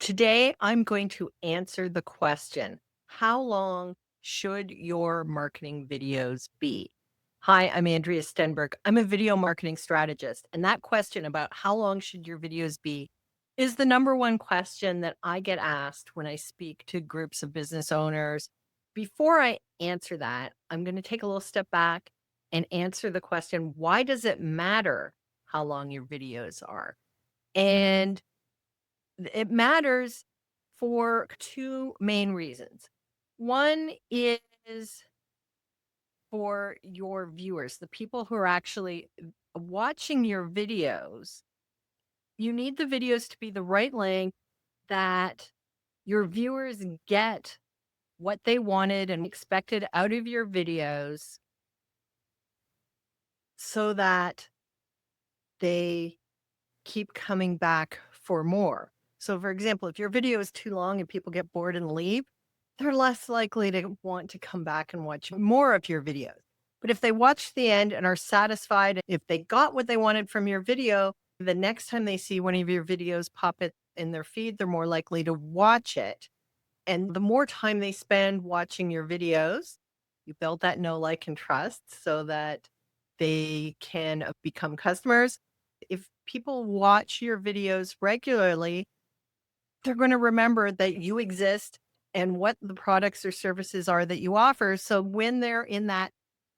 Today, I'm going to answer the question, how long should your marketing videos be? Hi, I'm Andrea Stenberg. I'm a video marketing strategist. And that question about how long should your videos be is the number one question that I get asked when I speak to groups of business owners. Before I answer that, I'm going to take a little step back and answer the question, why does it matter how long your videos are? And it matters for two main reasons. One is for your viewers, the people who are actually watching your videos. You need the videos to be the right length that your viewers get what they wanted and expected out of your videos so that they keep coming back for more. So, for example, if your video is too long and people get bored and leave, they're less likely to want to come back and watch more of your videos. But if they watch the end and are satisfied, if they got what they wanted from your video, the next time they see one of your videos pop it in their feed, they're more likely to watch it. And the more time they spend watching your videos, you build that know, like, and trust so that they can become customers. If people watch your videos regularly, they're going to remember that you exist and what the products or services are that you offer. So when they're in that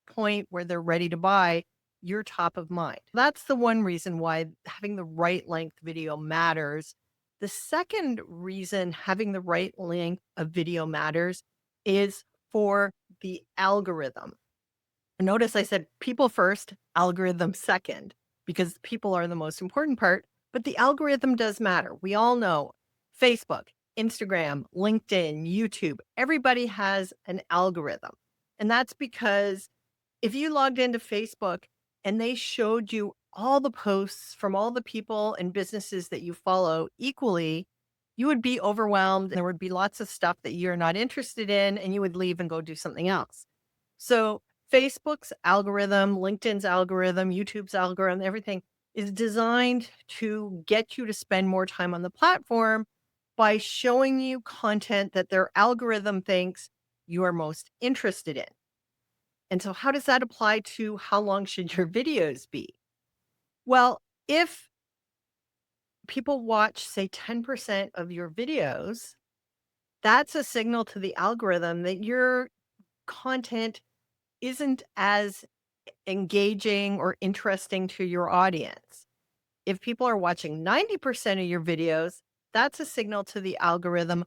point where they're ready to buy, you're top of mind. That's the one reason why having the right length video matters. The second reason having the right length of video matters is for the algorithm. Notice I said people first, algorithm second, because people are the most important part, but the algorithm does matter. We all know Facebook, Instagram, LinkedIn, YouTube, everybody has an algorithm. And that's because if you logged into Facebook and they showed you all the posts from all the people and businesses that you follow equally, you would be overwhelmed. There would be lots of stuff that you're not interested in, and you would leave and go do something else. So, Facebook's algorithm, LinkedIn's algorithm, YouTube's algorithm, everything is designed to get you to spend more time on the platform by showing you content that their algorithm thinks you are most interested in. And so how does that apply to how long should your videos be? Well, if people watch, say, 10% of your videos, that's a signal to the algorithm that your content isn't as engaging or interesting to your audience. If people are watching 90% of your videos, that's a signal to the algorithm.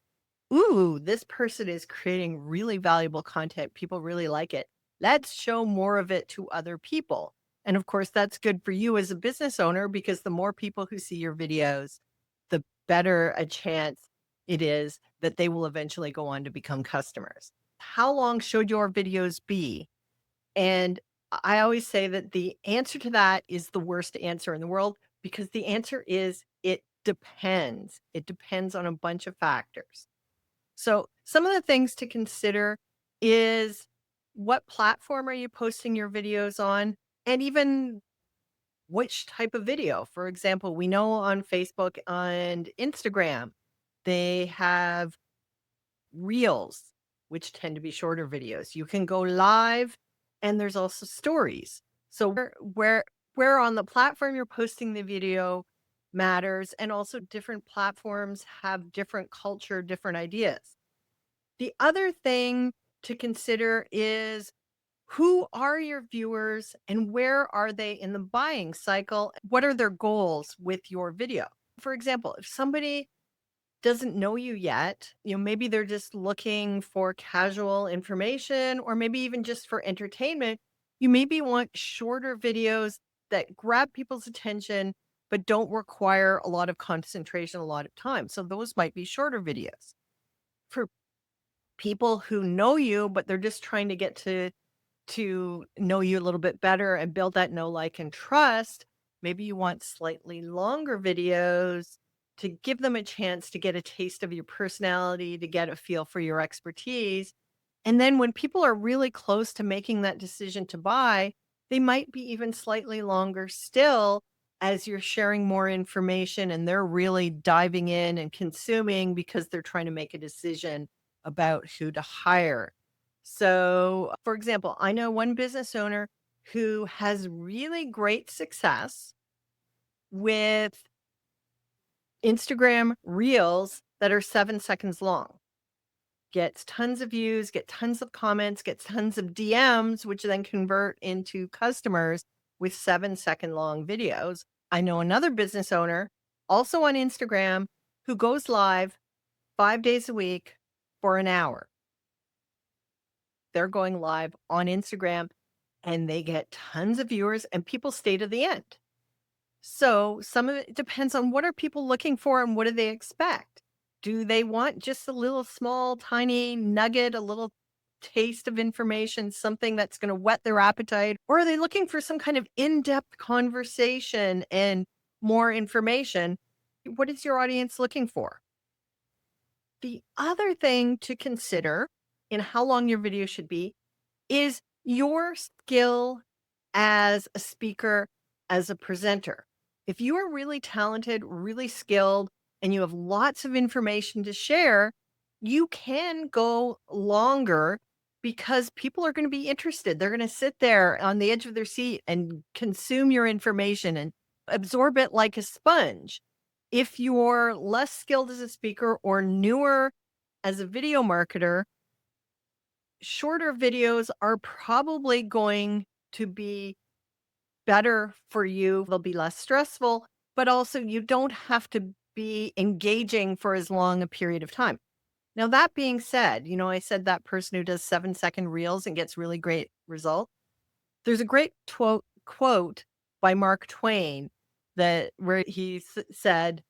Ooh, this person is creating really valuable content. People really like it. Let's show more of it to other people. And of course, that's good for you as a business owner because the more people who see your videos, the better a chance it is that they will eventually go on to become customers. How long should your videos be? And I always say that the answer to that is the worst answer in the world because the answer is it depends. It depends on a bunch of factors. So, some of the things to consider is what platform are you posting your videos on? And even which type of video. For example, we know on Facebook and Instagram, they have reels, which tend to be shorter videos. You can go live and there's also stories. So where on the platform you're posting the video matters and also different platforms have different culture, different ideas. The other thing to consider is who are your viewers and where are they in the buying cycle? What are their goals with your video? For example, if somebody doesn't know you yet, maybe they're just looking for casual information or maybe even just for entertainment, you maybe want shorter videos that grab people's attention but don't require a lot of concentration, a lot of time. So those might be shorter videos. For people who know you, but they're just trying to get to know you a little bit better and build that know, like, and trust, maybe you want slightly longer videos to give them a chance to get a taste of your personality, to get a feel for your expertise. And then when people are really close to making that decision to buy, they might be even slightly longer still as you're sharing more information and they're really diving in and consuming because they're trying to make a decision about who to hire. So, for example, I know one business owner who has really great success with Instagram reels that are 7 seconds long. Gets tons of views, get tons of comments, gets tons of DMs, which then convert into customers with 7 second long videos. I know another business owner, also on Instagram, who goes live 5 days a week for an hour. They're going live on Instagram and they get tons of viewers and people stay to the end. So some of it depends on what are people looking for and what do they expect? Do they want just a little small, tiny nugget, a little taste of information, something that's going to whet their appetite? Or are they looking for some kind of in depth conversation and more information? What is your audience looking for? The other thing to consider in how long your video should be is your skill as a speaker, as a presenter. If you are really talented, really skilled, and you have lots of information to share, you can go longer because people are going to be interested. They're going to sit there on the edge of their seat and consume your information and absorb it like a sponge. If you're less skilled as a speaker or newer as a video marketer, shorter videos are probably going to be better for you. They'll be less stressful, but also you don't have to be engaging for as long a period of time. Now, that being said, I said that person who does 7 second reels and gets really great results. There's a great quote by Mark Twain that where he said,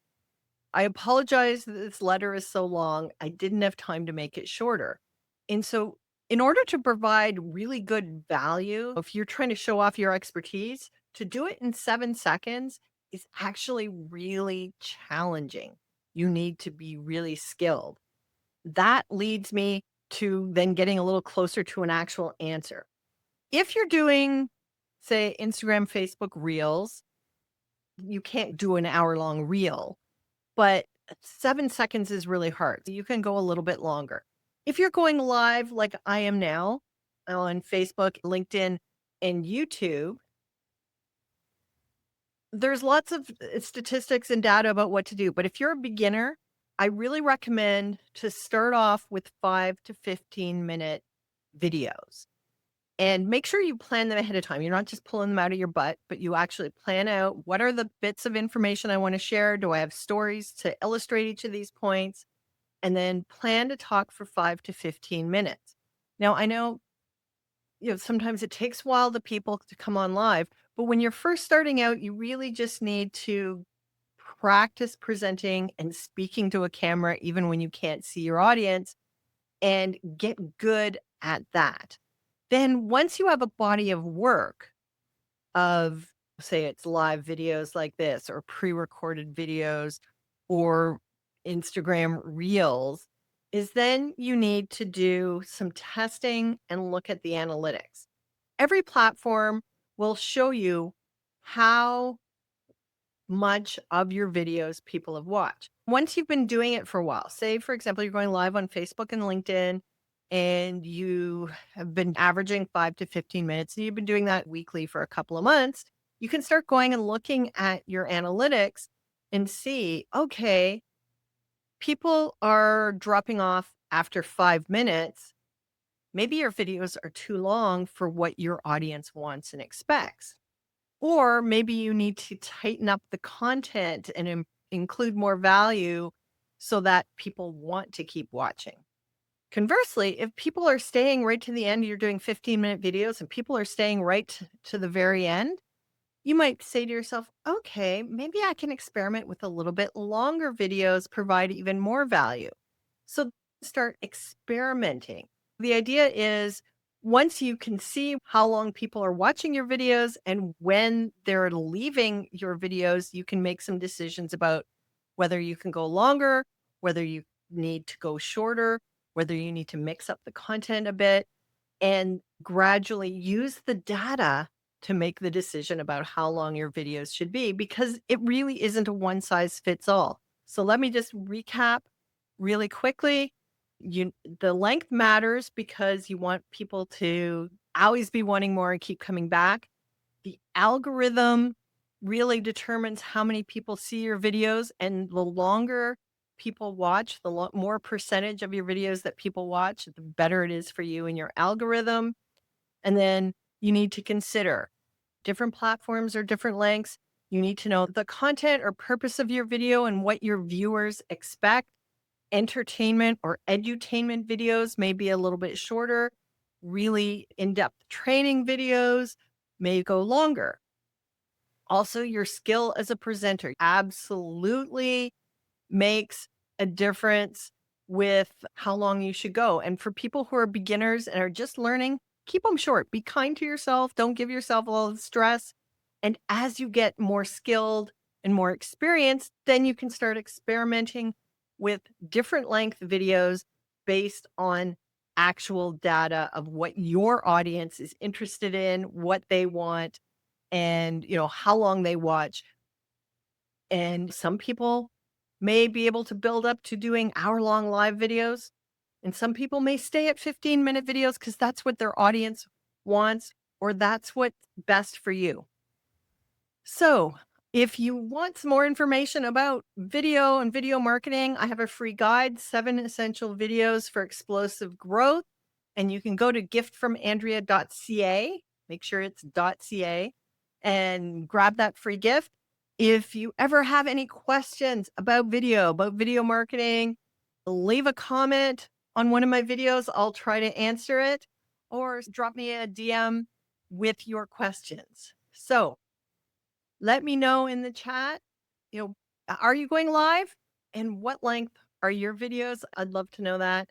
I apologize that this letter is so long. I didn't have time to make it shorter. And so, in order to provide really good value, if you're trying to show off your expertise, to do it in 7 seconds is actually really challenging. You need to be really skilled. That leads me to then getting a little closer to an actual answer. If you're doing, say, Instagram, Facebook reels, you can't do an hour long reel, but 7 seconds is really hard. You can go a little bit longer. If you're going live like I am now on Facebook, LinkedIn, and YouTube, there's lots of statistics and data about what to do. But if you're a beginner, I really recommend to start off with 5 to 15 minute videos. And make sure you plan them ahead of time. You're not just pulling them out of your butt, but you actually plan out what are the bits of information I want to share? Do I have stories to illustrate each of these points? And then plan to talk for 5 to 15 minutes. Now, I know, sometimes it takes a while the people to come on live, but when you're first starting out, you really just need to practice presenting and speaking to a camera, even when you can't see your audience, and get good at that. Then once you have a body of work of, say, it's live videos like this or pre-recorded videos or Instagram reels, is then you need to do some testing and look at the analytics. Every platform will show you how much of your videos people have watched. Once you've been doing it for a while, say, for example, you're going live on Facebook and LinkedIn, and you have been averaging 5 to 15 minutes, and you've been doing that weekly for a couple of months, you can start going and looking at your analytics and see, okay, people are dropping off after 5 minutes. Maybe your videos are too long for what your audience wants and expects. Or maybe you need to tighten up the content and include more value so that people want to keep watching. Conversely, if people are staying right to the end, you're doing 15-minute videos and people are staying right to the very end, you might say to yourself, okay, maybe I can experiment with a little bit longer videos, provide even more value. So start experimenting. The idea is once you can see how long people are watching your videos and when they're leaving your videos, you can make some decisions about whether you can go longer, whether you need to go shorter, whether you need to mix up the content a bit and gradually use the data to make the decision about how long your videos should be because it really isn't a one size fits all. So let me just recap really quickly. You The length matters because you want people to always be wanting more and keep coming back. The algorithm really determines how many people see your videos, and the longer people watch, more percentage of your videos that people watch, the better it is for you and your algorithm. And then you need to consider different platforms or different lengths. You need to know the content or purpose of your video and what your viewers expect. Entertainment or edutainment videos may be a little bit shorter. Really in depth training videos may go longer. Also, your skill as a presenter absolutely makes a difference with how long you should go. And for people who are beginners and are just learning, keep them short. Be kind to yourself. Don't give yourself all the stress. And as you get more skilled and more experienced, then you can start experimenting with different length videos based on actual data of what your audience is interested in, what they want, and how long they watch. And some people may be able to build up to doing hour-long live videos, and some people may stay at 15-minute videos because that's what their audience wants, or that's what's best for you. So, if you want some more information about video and video marketing, I have a free guide, 7 essential videos for explosive growth, and you can go to giftfromandrea.ca, make sure it's .ca, and grab that free gift. If you ever have any questions about video marketing, leave a comment on one of my videos. I'll try to answer it, or drop me a DM with your questions. So, let me know in the chat, are you going live? And what length are your videos? I'd love to know that.